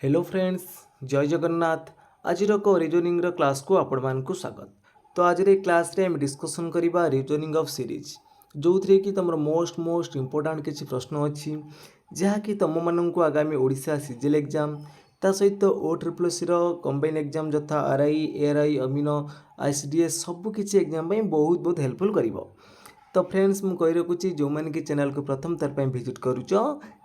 Hello friends, जय जगन्नाथ। आज reasoning class को आपण मानकु स्वागत। तो आज क्लास रे हम डिस्कशन करिबा रिजनिंग ऑफ सीरीज, जो थे कि तुम मोस्ट इंपोर्टेंट किसी प्रश्न अच्छी जहाँकि तुम मानक आगामी ओडिशा सीजीएल एग्जाम ता सहित OSSC कंबाइन एग्जाम जथा आरआई एआरआई अमीनो आईसीडीएस सबकिछि एग्जाम बहुत बहुत हेल्पफुल करिवो। तो फ्रेंड्स मु कहि रखुची जो मैंने कि चैनल को प्रथम थर पर विजिट करुच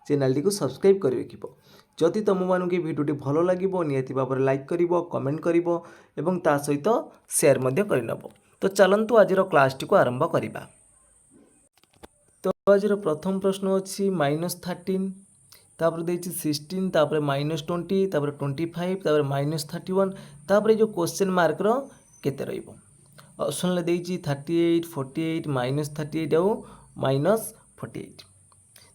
चैनल टी सब्सक्राइब कर रखिबो। जदि तुम मानक भिडियोटी भल लगे निहाती भाव में लाइक कर कमेंट कर एवं ता सहित शेयर करनब। तो चलतु आज क्लास टी को आरंभ करवा। तो आज प्रथम प्रश्न अच्छी -13 तापर देछि 16 तापर -20 तापर 25 तापर -31 तापर जो क्वेश्चन मार्क रो केते रहइबो। ऑप्शन ले देछि 38 48 -38 और -48।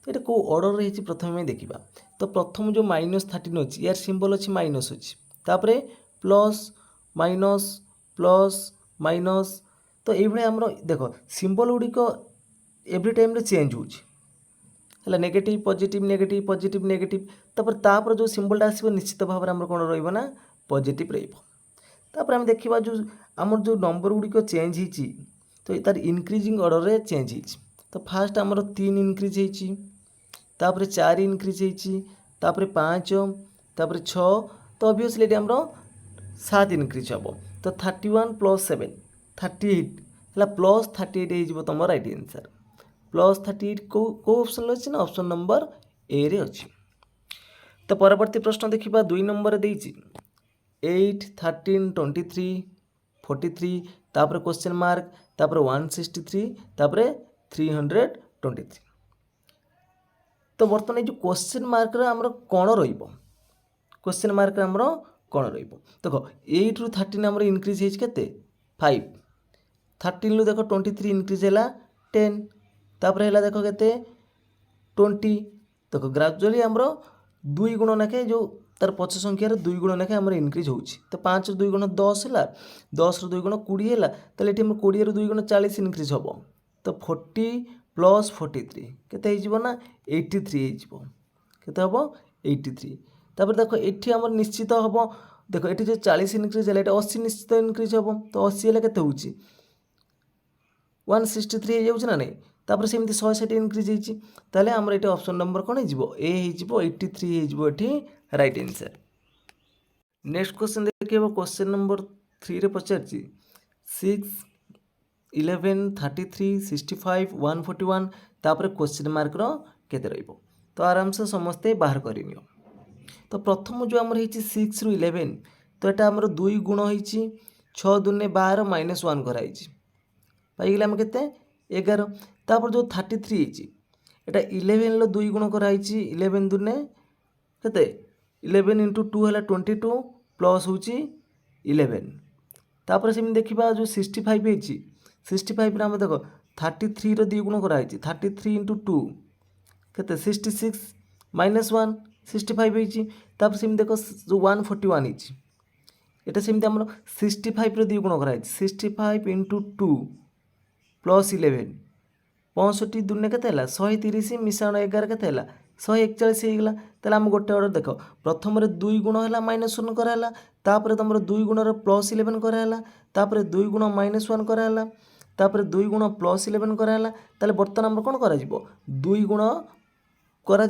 तो ये कौ ऑर्डर रही प्रथम देखा। तो प्रथम जो -13 अच्छी यार सिंबल अच्छी माइनस अच्छी तापर प्लस माइनस प्लस माइनस। तो ये आमर देख सिंबल गुड़िक एव्री टाइम चेंज हो negative positive negative positive negative तापर जो सिंबलटा आसो निश्चित भाव में कौन रहा पॉजिटिव रहा। आम देखा जो आमर जो नंबर गुड़िक चेंज होती तो तार इनक्रिजिंग ऑर्डर रे चेंज होती। तो फास्ट आमर 3 इनक्रिज होती तापर 4 इनक्रिज होती तापर 5 तापर 6 तो ऑब्वियसली ये आमर 7 इनक्रिज हम। तो 31 + 7 38 है प्लस 38 हो तुम राइट आंसर। प्लस 38 को ऑप्शन अच्छे ना ऑप्शन नंबर ए रे अच्छी। तो परवर्ती प्रश्न देखा 2 नंबर देती 8 13 23 43 तापर क्वेश्चन मार्क तापर 163 तापर 323। तो बर्तमान जो क्वेश्चन मार्क आमर कौन क्वेश्चन मार्क आमर कौन देख 8 रु 13 आमर इनक्रिज होते 5 13 रु देख 23 इनक्रिज है 10 तापर है देख के 20। देख ग्राजुअली आमर 2 गुण नाखे जो तार पक्ष संख्यार 2 गुण नाखे आमर इनक्रिज हो। तो 5 रु 2 गुण 10 है 10 रु 2 गुण 20 है तो ये 20 रु 2 गुण 40 इनक्रिज हम। तो 40 + 43 केते ना 83 केते हम 83। तापर देख ये आम निश्चित हम देख ये जो 40 इनक्रिज है 80 निश्चित इनक्रिज हम। तो 80 है के 163 हो ना नहीं तापर सेमती 160 इनक्रिज होते आमर ये ऑप्शन नंबर कौन हो ए हो 83 हो राइट आंसर। नेक्स्ट क्वेश्चन देखिए क्वेश्चन नंबर 3 रे पचार 6 11 33 65 141 तापर क्वेश्चन मार्क रो केते रहइबो। तो आराम से समस्ते बाहर करनियो। तो प्रथम जो आमर होती 6 रु 11 तो यहाँ आमर 2 गुण होती 6 दूने 12 -1 कराई पाईगले आम के 11। तापर जो 33 होता 11 लो 2 गुण कराई 11 दूने के 11 × 2 है 22 प्लस हूँ 11। तापर से देखा जो 65 होती 65 आम देख 33 रो 2 गुण कराई 33 × 2 के 66 -1 65 होती। तापर से देख जो 141 होती ये सेमती आम 65 रो 2 गुण कराई 65 × 2 + 11 65 दूने के 130 मिशाण 11 के 141 होगा। तेल आम गोटे अर्डर देख प्रथम 2 गुण है -1 कराला तापर तुम 2 गुण +11 कराला तापर 2 गुण -1 कराला तापर 2 गुण +11 कराला। ताले बर्तमान आम कौन कर 2 गुण करा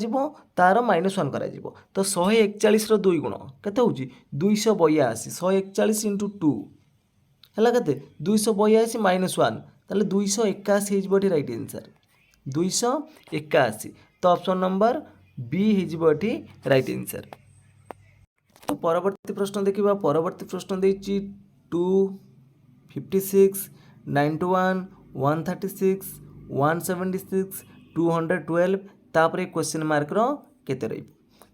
तार -1 करा। तो 141 रो 2 गुण केते होची 282 141 × 2 है के 282 -1 ताले 281 हो राइट आंसर 281। तो ऑप्शन नंबर बी हो राइट आंसर। तो परवर्ती प्रश्न देखा परवर्ती प्रश्न देछि 2 56 91 136 176 212 तापर क्वेश्चन मार्क रो केते रही।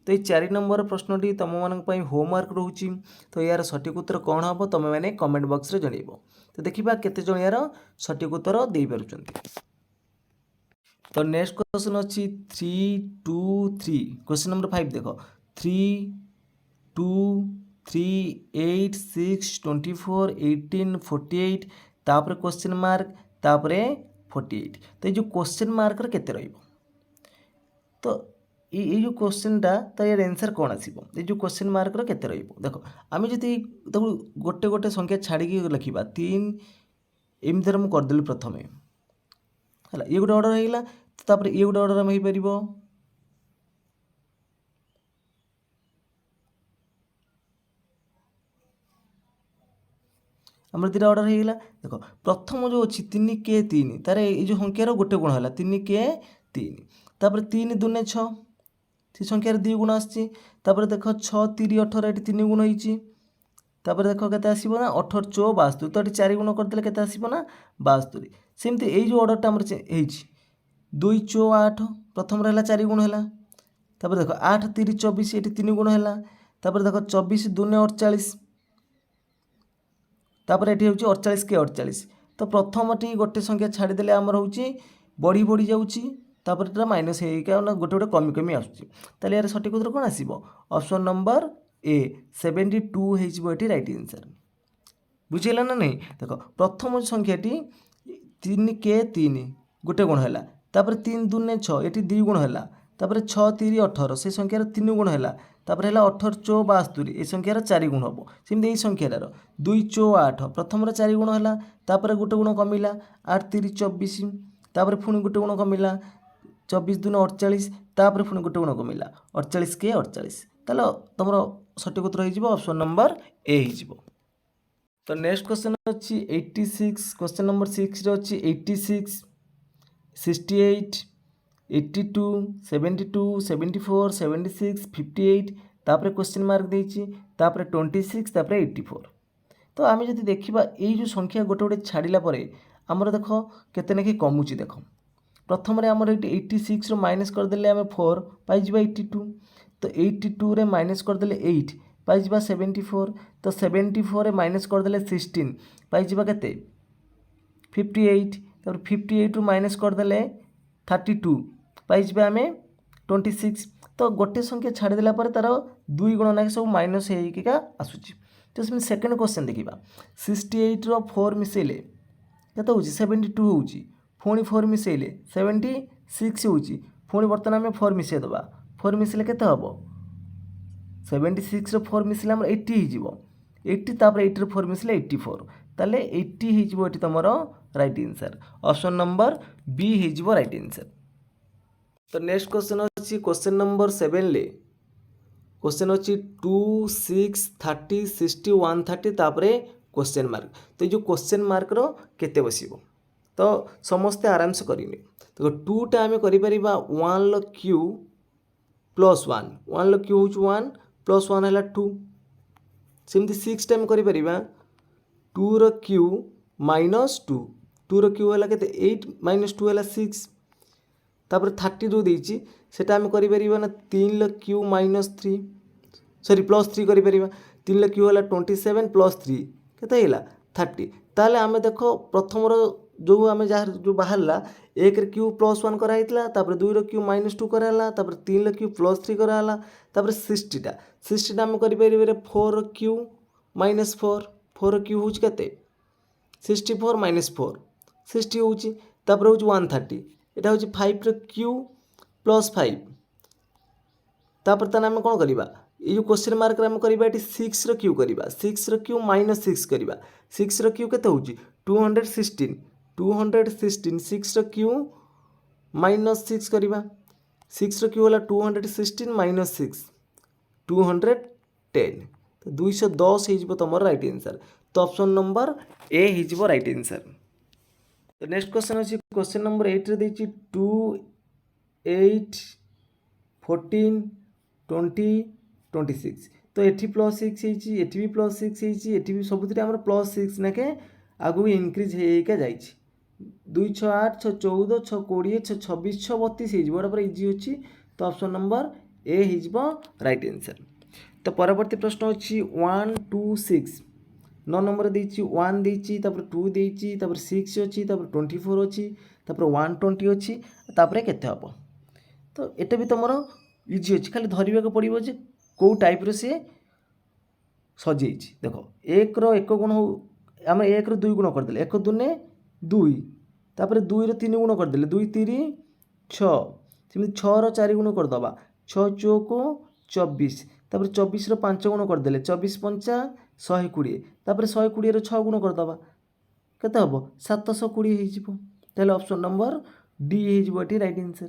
तो ये 4 नंबर प्रश्नटी तुम मानी होमवर्क रोचे। तो यार सठिक उत्तर कौन हम तुम मैंने कमेंट बॉक्स रे जनइब। तो देखा केते जण यार सठिक उत्तर दे पारुछंती। तो नेक्स्ट क्वेश्चन अच्छी 3 2 3 क्वेश्चन नंबर 5 देख 3 2 3 8 6 24 18 48 तापर क्वेश्चन मार्क तापर 48। तो ये जो क्वेश्चन मार्क केते रहिबो। तो এই যে কোশ্চেনটা তো এর आंसर কোণ আসিব এই যে কোশ্চেন মার্কর কেতে রহিব দেখো আমি যদি তাକୁ গোটে গোটে সংখ্যা ছাড়িকি লিখিবা 3 এমতি ମୁଁ କରିଦେଲି ପ୍ରଥମେ ହେଲା ଇଏ ଗୋଟେ ଅର୍ଡ଼ର ହେଇଗଲା ତାପରେ ଇଏ ଗୋଟେ ଅର୍ଡ଼ର ଆମେ ହେଇପାରିବ ଆମର ଦୁଇଟା ଅର୍ଡ଼ର ହେଇଗଲା ଦେଖ ପ୍ରଥମ ଯେଉଁ ଅଛି 3k3 ତାର ଏଇ ଯେଉଁ ସଂଖ୍ୟାର ଗୋଟେ ଗୁଣ ହେଲା 3k3 ତାପରେ 3 ଦୁନେ 6 ସେ ସଂଖ୍ୟାର 2 ଗୁଣ ଆସିଛି ତାପରେ ଦେଖ 6 3 18 ଏଠି 3 ଗୁଣ ହେଇଛି ତାପରେ ଦେଖ କେତେ ଆସିବ ନା 18 4 72 ତ ଏଠି 4 ଗୁଣ କରିଦେଲେ କେତେ ଆସିବ ନା 72 ସେମିତି ଏଇ ଯେଉଁ ଅର୍ଡ଼ରଟା ଆମର ହେଇଛି 2 4 8 ପ୍ରଥମରେ ହେଲା 4 ଗୁଣ ହେଲା ତାପରେ ଦେଖ 8 3 24 ଏଠି 3 ଗୁଣ ହେଲା ତାପରେ ଦେଖ 24 ଦୁନେ 48 तापर ये हूँ 48 के 48 तो प्रथमटी गोटे संख्या छाड़देले आमर हूँ बढ़ी बढ़ी जाऊँगी माइनस होना गोटे गोटे कमी कमी आसुच्छी यार सठिक उत्तर कौन आसो ऑप्शन नंबर ए 72 हो राइट आंसर बुझेगा ना नहीं देख प्रथम संख्याटी 3k3 गोटे गुण है तापर 3 दुने 6 ये 2 गुण है तापर 6 3 18 से संख्यार 3 गुण है तापर है 18 4 72 ये संख्यार 4 गुण हम सेमती यही संख्यार 2 4 8 प्रथम 4 गुण है तापर गोटे गुण कमिला 8 3 24 तापर पुणी गोटे गुण कमिला 24 दुने 48 तापर पुणी गोटे गुण कमिला 48 के 48 ताल तुम सठिक उत्तर हो ऑप्शन नंबर ए हो तो नेक्स्ट क्वेश्चन अच्छी 86 क्वेश्चन नंबर 6 रे अच्छी 86 68 82 72 74 76 58 तापर क्वेश्चन मार्क देछि तापर 26 तापर 84 तो आम जब देखा ये जो संख्या गोटे गोटे छाड़िला आमर देख केते नाकि कमुची देख प्रथम आमर 86 माइनस करदे आम 4 पाइज 82 तो 82 रे माइनस करदे 8 पाइज 74 तो 74 रे माइनस करदे 16 पाइज के 58 तापर 58 रु माइनस करदे 32 पाइज आम 26 तो गोटे संख्या छाड़देला तार 2 गुण ना सब माइनस होगा आसूची तो सेकेंड क्वेश्चन देखा 68 रो 4 मिसेले केते होची 72 होची पुणी 4 मिसेले 76 होची पुणी बर्तमान आम 4 मिसे दबा 4 मिसेले केते हबो 76 रो 4 मिसेले हमर 80 हो 80 तापर 8 रो 4 मिसेले 84 ताले 80 हो एटी तमरो right answer option number B हो राइट आंसर तो नेक्स्ट क्वेश्चन अच्छी क्वेश्चन नंबर 7 ले क्वेश्चन अच्छी 2 6 30 60 130 तापरे क्वेश्चन मार्क तो ये जो क्वेश्चन मार्क रो केते बसिबो तो समस्ते आराम से करिने तो 2 टा आमे करि परिबा 1 लो क्यू प्लस 1 1 लो क्यू होच 1 प्लस 1 हैला 2 सेमती 6 टाइम करि परिबा 2 रो क्यू माइनस 2 2 रो क्यू हैला केते 8 माइनस 2 हैला 6 तापर 30 जो देछि सेटा आमे करि परिबा ना 3 लो क्यू माइनस 3 सॉरी प्लस 3 करि परिबा 3 लो क्यू हैला 27 प्लस 3 केते हैला 30 ताले आमे देखो प्रथम रो जो आमे जो बाहरला 1 रे क्यू प्लस 1 करा हितला तापर 2 रो क्यू माइनस 2 करा हला तापर 3 रो क्यू प्लस 3 करा हला तापर 60 टा आमे करि परिबे 4 रो क्यू माइनस 4 4 रो क्यू होच केते 64 माइनस 4 60 होची तापर होच 130 एटा होची 5 रो क्यू प्लस 5 तापर ताने आमे कोन करिबा ये जो क्वेश्चन मार्क आम करिबा एटी 6 रो क्यू करिबा 6 रो क्यू माइनस 6 करिबा 6 रो क्यू केते होची 216 6 रो क्यू माइनस 6 करिबा 6 रो क्यू होला 216 माइनस 6 210 तो 210 हो तुम राइट आंसर तो ऑप्शन नंबर ए हो राइट आंसर तो नेक्स्ट क्वेश्चन अच्छी क्वेश्चन नंबर 8 रे देछि 2 8 14 20 26 तो एटी प्लस 6 होती एटी भी प्लस 6 होती एटी भी सबुति आम प्लस 6 नाके आगू इनक्रिज होगा जाइए 2 6 8 6 14 6 20 6 26 6 32 होगा पूरा इजी अच्छी तो ऑप्शन नंबर ए हो राइट आंसर तो परवर्ती प्रश्न अच्छी 1 2 6 9 नंबर देछि 1 देछि तापर 2 देछि तापर 6 अच्छी तापर 24 अच्छी तापर 120 अच्छी तापर केते हबो तो एटा भी तुमर इजी अच्छी खाली धरिबा को पड़िबो जे को टाइप रो से सजेई देखो 1 रो 1 गुण हो आम 1 रो 2 गुण कर देले 1 दुने 2 तापर 2 रो 3 गुण कर देले 2 3 6 सेमि 6 रो 4 गुण कर दबा छः चौक 24 तापर 24 5 गुण करदे 24 पंचा 120 तापर 120 6 गुण करदे केते हम 720 हो ऑप्शन नंबर डी हो राइट आंसर।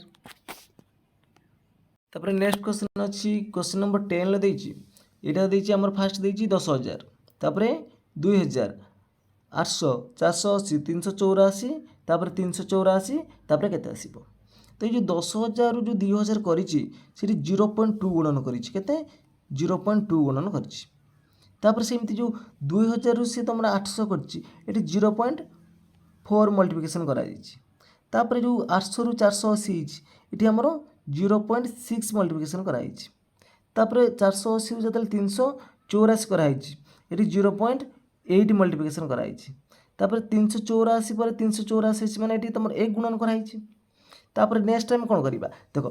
तापर नेक्स्ट क्वेश्चन अच्छी क्वेश्चन नंबर 10 देछि एटा देछि हमर फास्ट देछि 10,000 तापर 2,000 800 480 384 तापर 384 तापर केते आसीबो तो ये 10,000 जो 2,000 करिछि सेठी 0.2 गुणन करिछि केते 0.2 गुणन करिछि तापर सेमती जो 2,000 से तुम 800 करिछि एठी 0.4 मल्टीप्लिकेशन करा जाइछि तापर जो 800 रु 480 एठी हमर 0.6 मल्टीप्लिकेशन करा जाइछि तापर 480 रु जतल 384 करा जाइछि एठी 0.8 मल्टीप्लिकेशन करा जाइछि तापर 384 पर 384 माने एठी तुम 1 गुणन करा जाइछि तापर नेक्स्ट टाइम कोन करिबा देखो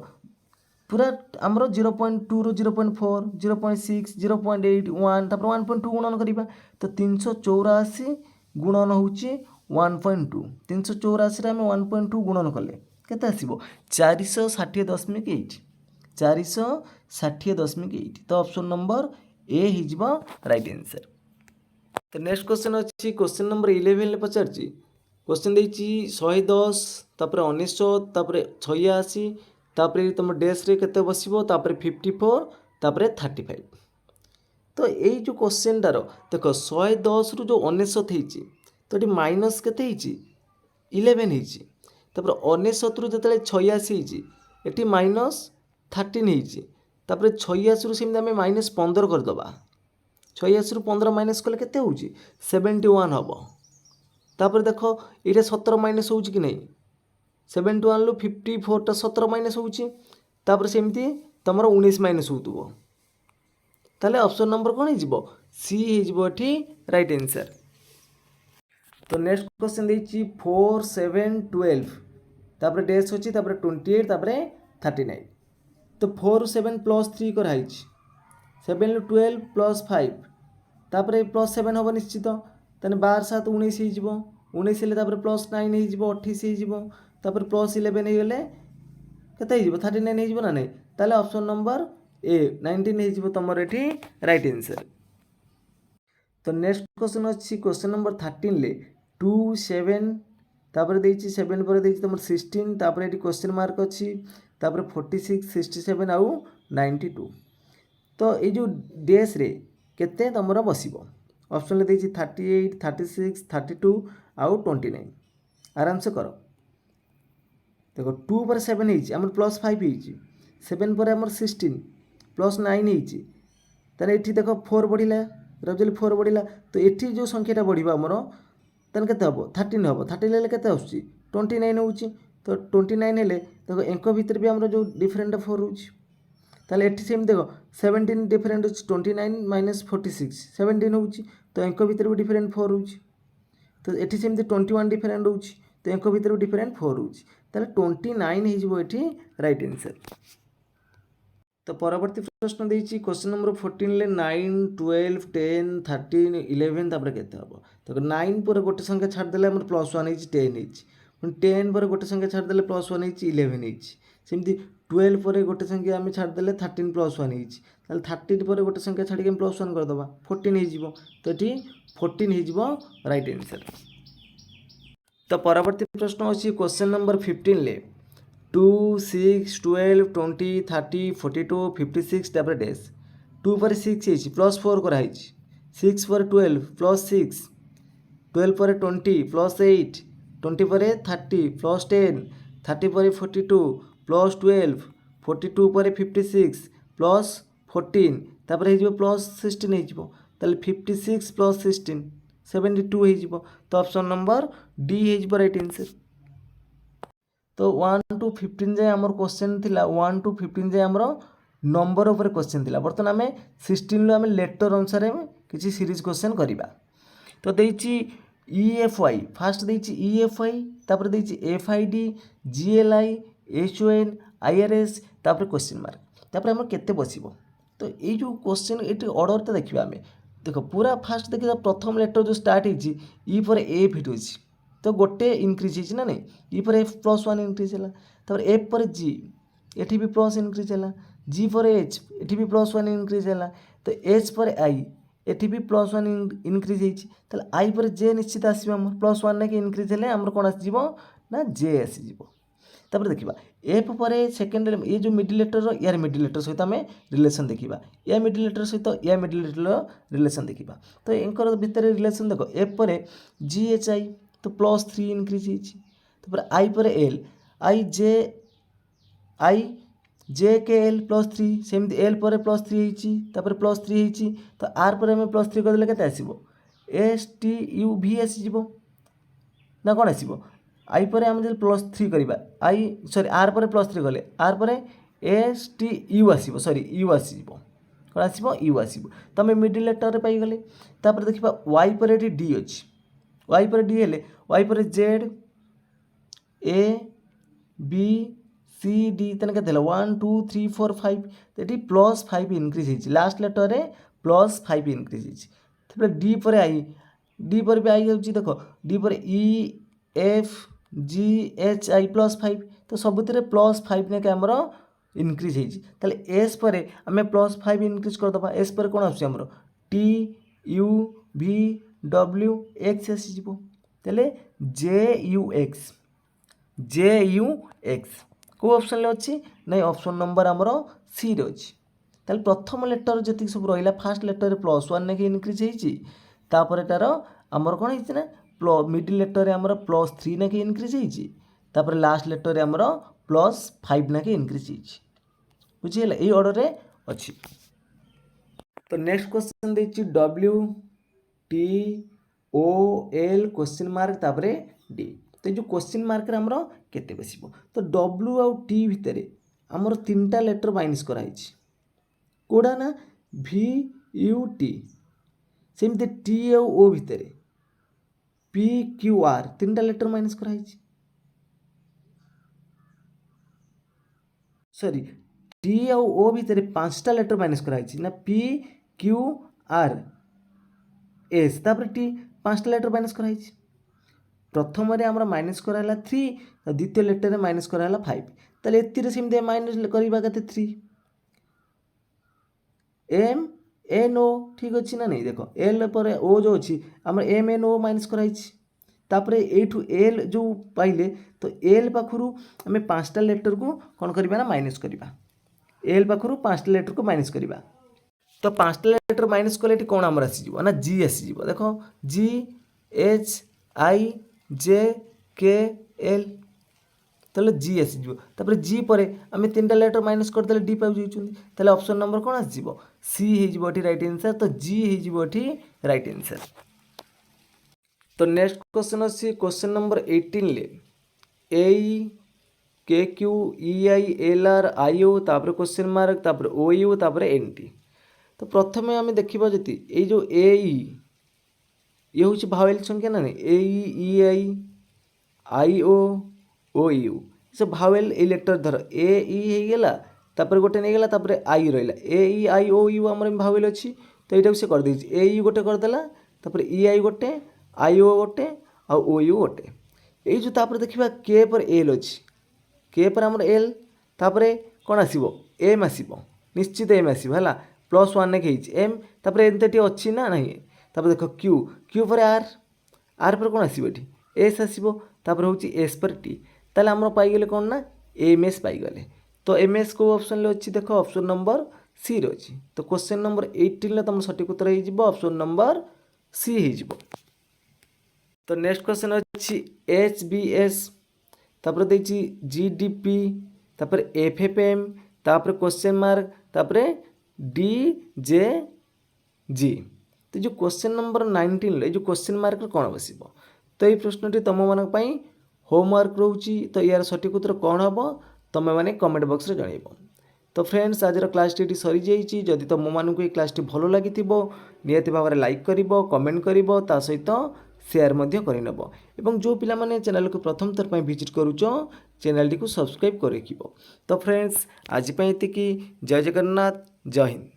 पूरा आमर 0.2 रु 0.4 0.6 0.8 1 तापर 1.2 गुणन करिबा तो 384 गुणन होउची 1.2 384 रे हम 1.2 गुणन कले केते आसीबो 460.8 460.8 तो ऑप्शन नंबर ए हिजबा राइट आंसर। तो नेक्स्ट क्वेश्चन अच्छी क्वेश्चन नंबर 11 ले पचारची क्वेश्चन देछि 110 तापर 19 तापर 86 तापर तुम डैश रे केते बसिबो तापर 54 तापर 35 तो यही जो क्वेश्चन टार देख 110 रु जो 19 ହେଇଛି तो ये माइनस केते ହେଇଛି 11 ହେଇଛି तापर 19 रु जतले 86 ହେଇଛି एटी माइनस 13 ହେଇଛି तापर 86 रु सेम हम माइनस 15 कर दबा 86 रु 15 माइनस कले केते होउची 71 हबो तापर देखो ये 17 माइनस होउची कि नहीं 71 रु 54 टा 17 माइनस होउची तापर सेमती तमर 19 माइनस होतुबो ताले ऑप्शन नंबर कोन हिजबो सी हिजबो एठी राइट आंसर। तो नेक्स्ट क्वेश्चन देछि 4 7 12 तापर डैश होची तापर 28 तापर 39 तो 4 7 प्लस 3 कर हाइछ 7 रु 12 प्लस 5 तापर प्लस 7 होबो निश्चित तने 12 7 19 हिजबो 19 हेले तापर प्लस 9 हिजबो 28 हिजबो तापर प्लस 11 हे गेले केते हिजबो 39 हिजबो ना नहीं ताले ऑप्शन नंबर ए 19 हिजबो तमर एठी राइट आंसर। तो नेक्स्ट क्वेश्चन अच्छी क्वेश्चन नंबर 13 ले 2 7 तापर देछि 7 पर देछि तमर 16 तापर एठी क्वेश्चन मार्क अछि तापर 46 67 आउ 92 तो ये जो डैश रे केते तमरा बसिबो ऑप्शन ले देछि 38 36 32 आउ 29 आराम से करो देखो 2 पर 7 ହେଇଛି हमर प्लस 5 ହେଇଛି 7 पर हमर 16 प्लस 9 ହେଇଛି ताने एठी देखो 4 बढ़िला रजली 4 बढ़िला तो एठी जो संख्याटा बढ़िबा हमर ताने केते हबो 13 हबो 13 लेले केते आउची 29 होउची तो 29 हेले देखो एंको भीतर भी हमर जो डिफरेंट 4 होउची ताले एठी सेम देखो 17 डिफरेंट होउची 29 माइनस 46 17 होउची तो एंको भीतर भी डिफरेंट 4 होउची तो एठी सेम 21 डिफरेंट होउची तो एंको भीतर भी डिफरेंट 4 होउची ताले 29 हिजबो एठी राइट आंसर। तो परवर्ती प्रश्न देछि क्वेश्चन नंबर 14 ले 9 12 10 13 11 तापर केते हबो तो 9 पर गोटे संख्या छाड़ देले हमर प्लस 1 हिज 10 हिज 10 पर गोटे संख्या छाड़ देले प्लस 1 हिज 11 हिज सेमती 12 पर गोटे संख्या हम छाड़ देले 13 प्लस 1 हिज ताले 13 पर गोटे संख्या छाड़ी के प्लस 1 कर दबा 14 हिजबो तो एठी 14 हिजबो राइट आंसर। तो परवर्ती प्रश्न अछि क्वेश्चन नंबर 15 ले 2 6 12 20 30 42 56 तापर डैश 2 पर 6 ହେଇଛି प्लस 4 करा ହେଇଛି 6 पर 12 प्लस 6 12 पर 20 प्लस 8 20 पर 30 प्लस 10 30 पर 42 प्लस 12 42 पर 56 प्लस 14 तापर ହେଇଯିବ प्लस 16 ହେଇଯିବ ताले 56 प्लस 16 72 ହେଇଯିବ तो ऑप्शन नंबर डी ହେଇଯିବ राइट आंसर। तो 1 टू 15 जाए आमर क्वेश्चन थिला 1 टू 15 जाए आमर नंबर ऊपर क्वेश्चन थिला बर्तमान आमे 16 लो आमे लेटर अनुसार किसी सीरीज क्वेश्चन करिबा तो देछि ईएफआई फास्ट देछि ईएफआई तापर देछि एफआईडी जीएलआई एचओएन आईआरएस तापर क्वेश्चन मार्क तापर हम केते बसिबो तो ये जो क्वेश्चन एटी ऑर्डर तो देखिबा आमे देखो पूरा फास्ट देखिबा प्रथम लेटर जो स्टार्ट ହେଇଛି ई पर ए फिट होछि तो गोटे इनक्रीज होछि ना नहीं ई पर एफ प्लस 1 इनक्रीज हैला तापर एफ पर जी एठी भी प्लस इनक्रीज हैला जी पर एच एटी भी +1 इनक्रीज है तो एच पर आई एटी भी +1 इनक्रीज होती आई पर जे निश्चित आसो आम +1 ना कि इनक्रीज है आम कौन आसो ना जे आसीज तापर देखा एफ पर सेकेंड ये जो मिडिल लेटर यार मिडिल लेटर सहित आम रिलेसन देखा या मिडिल लेटर सहित या मिडिल लेटर रिलेसन देखा तो एंकर भितर रिलेसन देख एफ पर जी एच आई तो +3 इनक्रीज होती आई पर एल आई जे के एल +3 सेमती एल पर +3 होती +3 होती तो आर पर आम +3 करदे के आसो एस टी यू भी आसीज ना कौन आसो आई पर आम जो +3 करवा आई सॉरी आर पर +3 कले आर पर एस टी यू आसो सॉरी यू आसो कौन आसो यू आसो तो आम मिडिल लेटर पाईगले तापर देखा वाई पर ये डी अच्छी वाई पर डी हेले वाई पर Z A B C D तेना के 1 2 3 4 5 तो ये +5 इनक्रीज होती लास्ट लेटर में +5 इनक्रीज होती डी पर आई डी पर भी आई जाऊँगी देख डी पर E F G H I +5 तो सबुत +5 ना आमर इनक्रीज होती एस पर आम +5 इनक्रीज करदे एस पर कौन आम टी यू भी डब्ल्यू एक्स आसीज जे यू एक्स कौ ऑप्शन अच्छी ना ऑप्शन नंबर आमर सी रे अच्छी ताल प्रथम लेटर जी सब रहा फास्ट लेटर +1 ना कि इनक्रीज होतापर तार आमर कौन होना मिडिल लेटर आमर +3 ना कि इनक्रीज होतापर लास्ट लेटर आमर +5 ना कि इनक्रीज बुझीगला ये ऑर्डर रे अच्छी तो नेक्स्ट क्वेश्चन देछि W T O L question mark तापर डी तो जो क्वेश्चन मार्क आमर केते बसिबो तो डब्ल्यू आउ टी भितर आमर 3टा लेटर माइनस कराई कोड़ा ना भी यू टी सेमती टी आउ ओ भितर पी क्यू आर 3टा लेटर माइनस कराई सॉरी टी आउ ओ भितर 5टा लेटर माइनस कराई ना पी क्यू आर एस तापर टी 5टा लेटर माइनस कराई प्रथम आमर माइनस कराला 3 द्वितीय लेटर में माइनस कराला 5 ताले एतिरे सेमती माइनस करबा केते 3 एम एन ओ ठीक अच्छी ना नहीं देख एल पर ओ जो अच्छी आम एम एन ओ माइनस कराई तापर एठू एल जो पाइले तो एल पाखु आम 5टा लेटर को कौन करवा ना माइनस करवा एल पाखु 5टा लेटर को माइनस करवा तो 5टा लेटर माइनस कले कौन आमर आसीज ना जी आसीज देख जी एच आई जे के एल ताले जी आसीज तापर जी पर आम 3टा लेटर माइनस करदे डी पाई जाइए ऑप्शन नंबर कौन आसीज सी हो राइट आंसर तो जी हो राइट आंसर तो नेक्स्ट क्वेश्चन अच्छी क्वेश्चन नंबर 18 ले A K Q E I L R I O तापर क्वेश्चन मार्क तापर ओ यू तापर एन टी तो प्रथम आम देखा जी ये जो ए ये हूँ भावेल संख्या ना ए ई आई ओ यू सब भावेल ये लेटर धर ए ई होगा तापर गोटे नहीं गला तापर आई रहा ए ई आई ओ यू आम भावेल अच्छी तो यहाँ से करदे ए ई गोटे करदेला तापर ई आई गोटे आई ओ गोटे ओ यू गोटे ये जो तापर देखा के पर एल अच्छी के पर आमर एल तापर कौन आसो एम आसो निश्चित एम आसो है +1 ना कि एम तापर एमती अच्छी ना नहीं तापर देख क्यू क्यू पर आर पर कौन आसो ये एस आसो तापर हूँ एस पर टी ताले आमर पाईगले कौन ना एम एस पाईगले तो एम एस को ऑप्शन अच्छी देख ऑप्शन नंबर सी रे अच्छी तो क्वेश्चन नंबर 18 तुम सठिक उत्तर हो ऑप्शन नंबर सी हो तो नेक्स्ट क्वेश्चन अच्छी एच बी एस तापर देछि जी डी पी तापर एफ एफ एम तापर क्वेश्चन मार्क तापर डी जे जी तो जो क्वेश्चन नंबर 19 जो क्वेश्चन मार्क कौन बस तो ये प्रश्नटी तुम मान होमवर्क रोचे तो यार सठिक उत्तर कौन हम तुम मैंने कमेंट बॉक्स रे जनइब तो फ्रेंड्स आज क्लास टी सरी जाइए जदि तुम मानक ये क्लास भल लगी निहाती भाव में लाइक कर कमेंट कर सहित सेयार करनब एवं जो पिला माने चैनल को प्रथम थर पर विजिट करुच चैनल टी को सब्सक्राइब कर तो फ्रेंड्स आज ये जय जगन्नाथ जय हिंद।